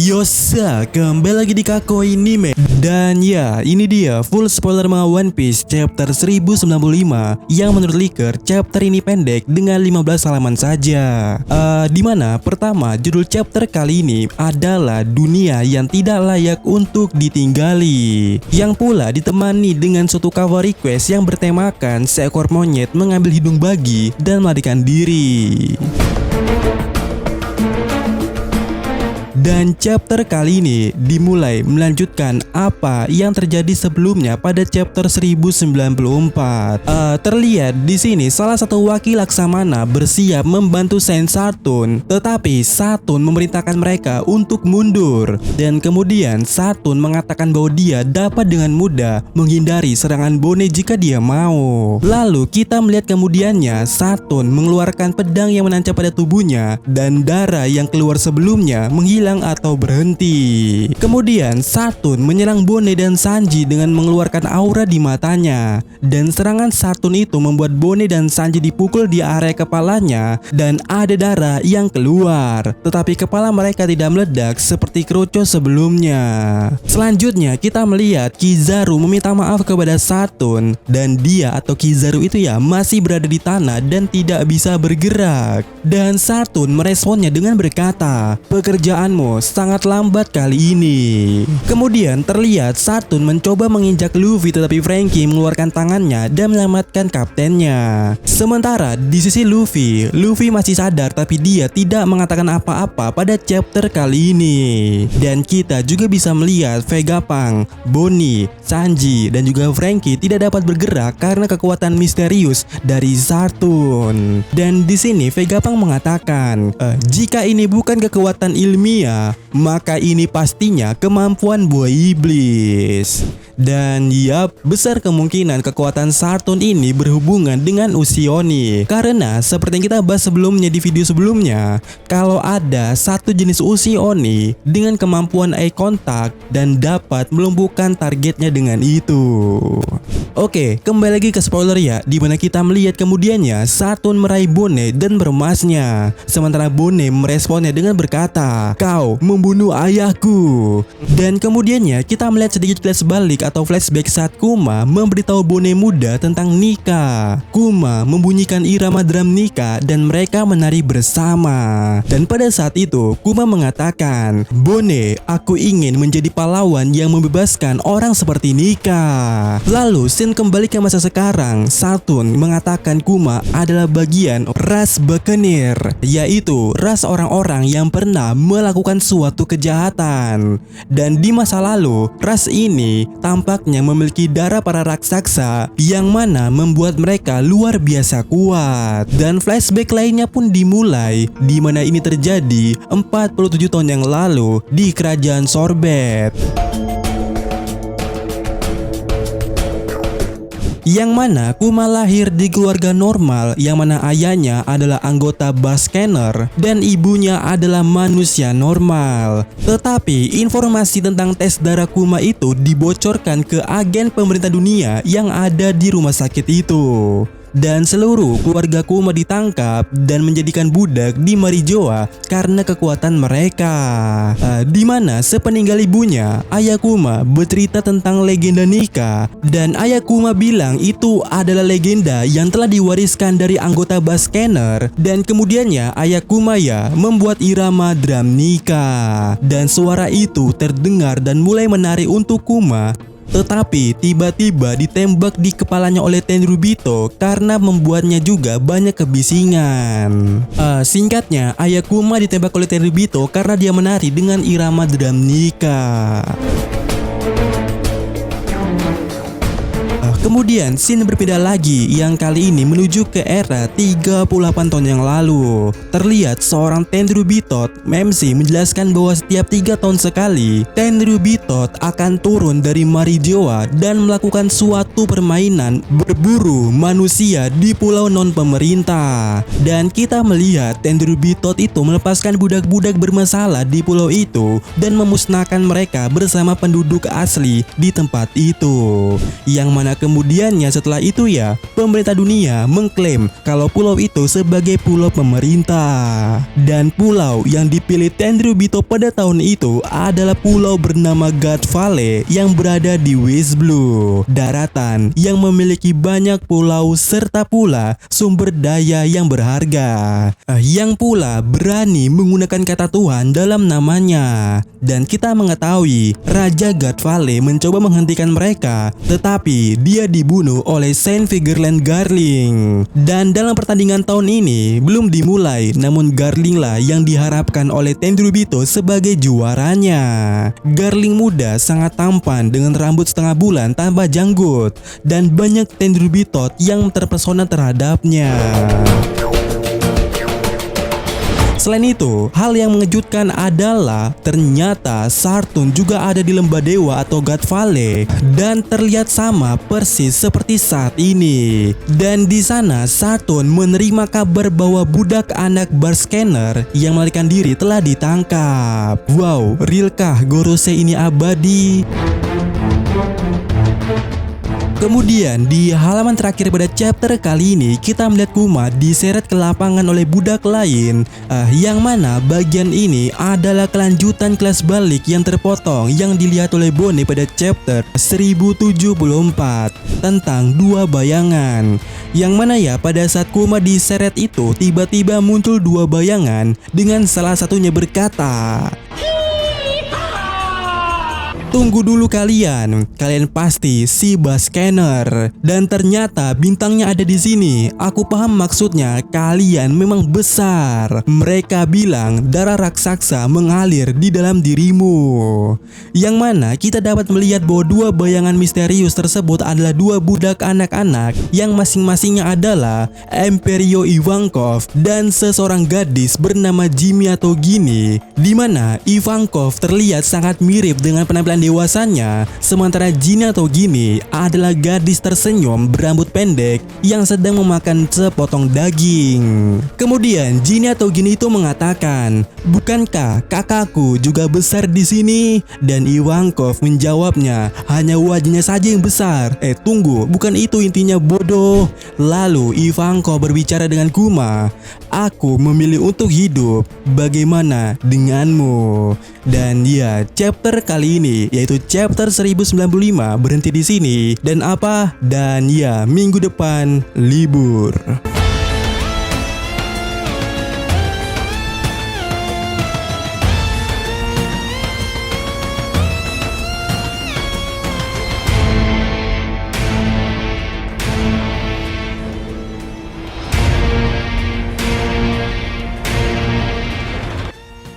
Yosa, kembali lagi di Kakoi Anime. Dan ya, ini dia full spoiler manga One Piece chapter 1095 yang menurut leaker chapter ini pendek dengan 15 halaman saja. Dimana pertama judul chapter kali ini adalah dunia yang tidak layak untuk ditinggali, yang pula ditemani dengan suatu cover request yang bertemakan seekor monyet mengambil hidung babi dan melarikan diri. Dan chapter kali ini dimulai melanjutkan apa yang terjadi sebelumnya pada chapter 1094. Terlihat di sini salah satu wakil Laksamana bersiap membantu Saint Satun, tetapi Satun memerintahkan mereka untuk mundur. Dan kemudian Satun mengatakan bahwa dia dapat dengan mudah menghindari serangan Bone jika dia mau. Lalu kita melihat kemudiannya Satun mengeluarkan pedang yang menancap pada tubuhnya dan darah yang keluar sebelumnya menghilang atau berhenti. Kemudian Satun menyerang Bone dan Sanji dengan mengeluarkan aura di matanya, dan serangan Satun itu membuat Bone dan Sanji dipukul di area kepalanya dan ada darah yang keluar, tetapi kepala mereka tidak meledak seperti Kroco sebelumnya. Selanjutnya kita melihat Kizaru meminta maaf kepada Satun, dan dia atau Kizaru itu ya masih berada di tanah dan tidak bisa bergerak. Dan Satun meresponnya dengan berkata, "Pekerjaanmu sangat lambat kali ini." Kemudian terlihat Satun mencoba menginjak Luffy, tetapi Franky mengeluarkan tangannya dan menyelamatkan kaptennya. Sementara di sisi Luffy masih sadar tapi dia tidak mengatakan apa-apa pada chapter kali ini. Dan kita juga bisa melihat Vegapunk, Bonnie, Sanji dan juga Franky tidak dapat bergerak karena kekuatan misterius dari Satun. Dan di sini Vegapunk mengatakan, jika ini bukan kekuatan ilmiah, maka ini pastinya kemampuan buah iblis. Dan yap, besar kemungkinan kekuatan Satun ini berhubungan dengan Usioni. Karena seperti yang kita bahas sebelumnya di video sebelumnya, kalau ada satu jenis Usioni dengan kemampuan eye contact dan dapat melumpuhkan targetnya dengan itu. Oke, kembali lagi ke spoiler ya, dimana kita melihat kemudiannya Satun meraih Bone dan meremasnya. Sementara Bone meresponnya dengan berkata, "Kau membunuh ayahku." Dan kemudiannya kita melihat sedikit flashback atau flashback saat Kuma memberitahu Bone muda tentang Nika. Kuma membunyikan irama drum Nika dan mereka menari bersama. Dan pada saat itu Kuma mengatakan, "Bone, aku ingin menjadi pahlawan yang membebaskan orang seperti Nika." Lalu scene kembali ke masa sekarang. Satun mengatakan Kuma adalah bagian ras Buccaneer, yaitu ras orang-orang yang pernah melakukan suatu kejahatan. Dan di masa lalu ras ini tampaknya memiliki darah para raksasa yang mana membuat mereka luar biasa kuat. Dan flashback lainnya pun dimulai, di mana ini terjadi 47 tahun yang lalu di kerajaan Sorbet, yang mana Kuma lahir di keluarga normal, yang mana ayahnya adalah anggota bus scanner dan ibunya adalah manusia normal. Tetapi informasi tentang tes darah Kuma itu dibocorkan ke agen pemerintah dunia yang ada di rumah sakit itu. Dan seluruh keluarga Kuma ditangkap dan menjadikan budak di Marijoa karena kekuatan mereka. Dimana sepeninggal ibunya, ayah Kuma bercerita tentang legenda Nika. Dan ayah Kuma bilang itu adalah legenda yang telah diwariskan dari anggota bus scanner. Dan kemudiannya ayah Kuma ya membuat irama drum Nika. Dan suara itu terdengar dan mulai menari untuk Kuma. Tetapi tiba-tiba ditembak di kepalanya oleh Tenryubito karena membuatnya juga banyak kebisingan. Singkatnya, ayah Kuma ditembak oleh Tenryubito karena dia menari dengan irama drum Nika. Kemudian scene berpindah lagi, yang kali ini menuju ke era 38 tahun yang lalu. Terlihat seorang Tenryubito MC menjelaskan bahwa setiap 3 tahun sekali Tenryubito akan turun dari Marijoa dan melakukan suatu permainan berburu manusia di pulau non pemerintah. Dan kita melihat Tenryubito itu melepaskan budak-budak bermasalah di pulau itu dan memusnahkan mereka bersama penduduk asli di tempat itu. Yang mana kemudian kemudiannya setelah itu ya, pemerintah dunia mengklaim kalau pulau itu sebagai pulau pemerintah. Dan pulau yang dipilih Tenryubito pada tahun itu adalah pulau bernama God Valley yang berada di West Blue, daratan yang memiliki banyak pulau serta pula sumber daya yang berharga, yang pula berani menggunakan kata Tuhan dalam namanya. Dan kita mengetahui Raja God Valley mencoba menghentikan mereka, tetapi dia dibunuh oleh Saint Vigeland Garling. Dan dalam pertandingan tahun ini belum dimulai, namun Garling lah yang diharapkan oleh Tenryubito sebagai juaranya. Garling muda sangat tampan dengan rambut setengah bulan tanpa janggut, dan banyak Tenryubito yang terpesona terhadapnya. Selain itu, hal yang mengejutkan adalah ternyata Sartun juga ada di lembah dewa atau God Valley dan terlihat sama persis seperti saat ini. Dan di sana Sartun menerima kabar bahwa budak anak bar scanner yang melarikan diri telah ditangkap. Wow, realkah Gorose ini abadi? Kemudian di halaman terakhir pada chapter kali ini kita melihat Kuma diseret ke lapangan oleh budak lain, yang mana bagian ini adalah kelanjutan kelas balik yang terpotong yang dilihat oleh Bone pada chapter 1074 tentang dua bayangan. Yang mana ya pada saat Kuma diseret itu tiba-tiba muncul dua bayangan dengan salah satunya berkata, "Tunggu dulu kalian pasti si bas scanner." Dan ternyata bintangnya ada di sini. Aku paham maksudnya, kalian memang besar. Mereka bilang darah raksasa mengalir di dalam dirimu. Yang mana kita dapat melihat bahwa dua bayangan misterius tersebut adalah dua budak anak-anak yang masing-masingnya adalah Emperio Ivankov dan seseorang gadis bernama Jimmy atau Gini. Dimana Ivankov terlihat sangat mirip dengan penampilan dewasanya, sementara Gini atau Gini adalah gadis tersenyum berambut pendek yang sedang memakan sepotong daging. Kemudian Gini atau Gini itu mengatakan, "Bukankah kakakku juga besar di sini?" Dan Ivankov menjawabnya, "Hanya wajahnya saja yang besar." Tunggu, bukan itu intinya bodoh. Lalu Ivankov berbicara dengan Kuma, "Aku memilih untuk hidup. Bagaimana denganmu?" Dan ya, chapter kali ini yaitu chapter 1095 berhenti di sini. Dan ya, minggu depan libur.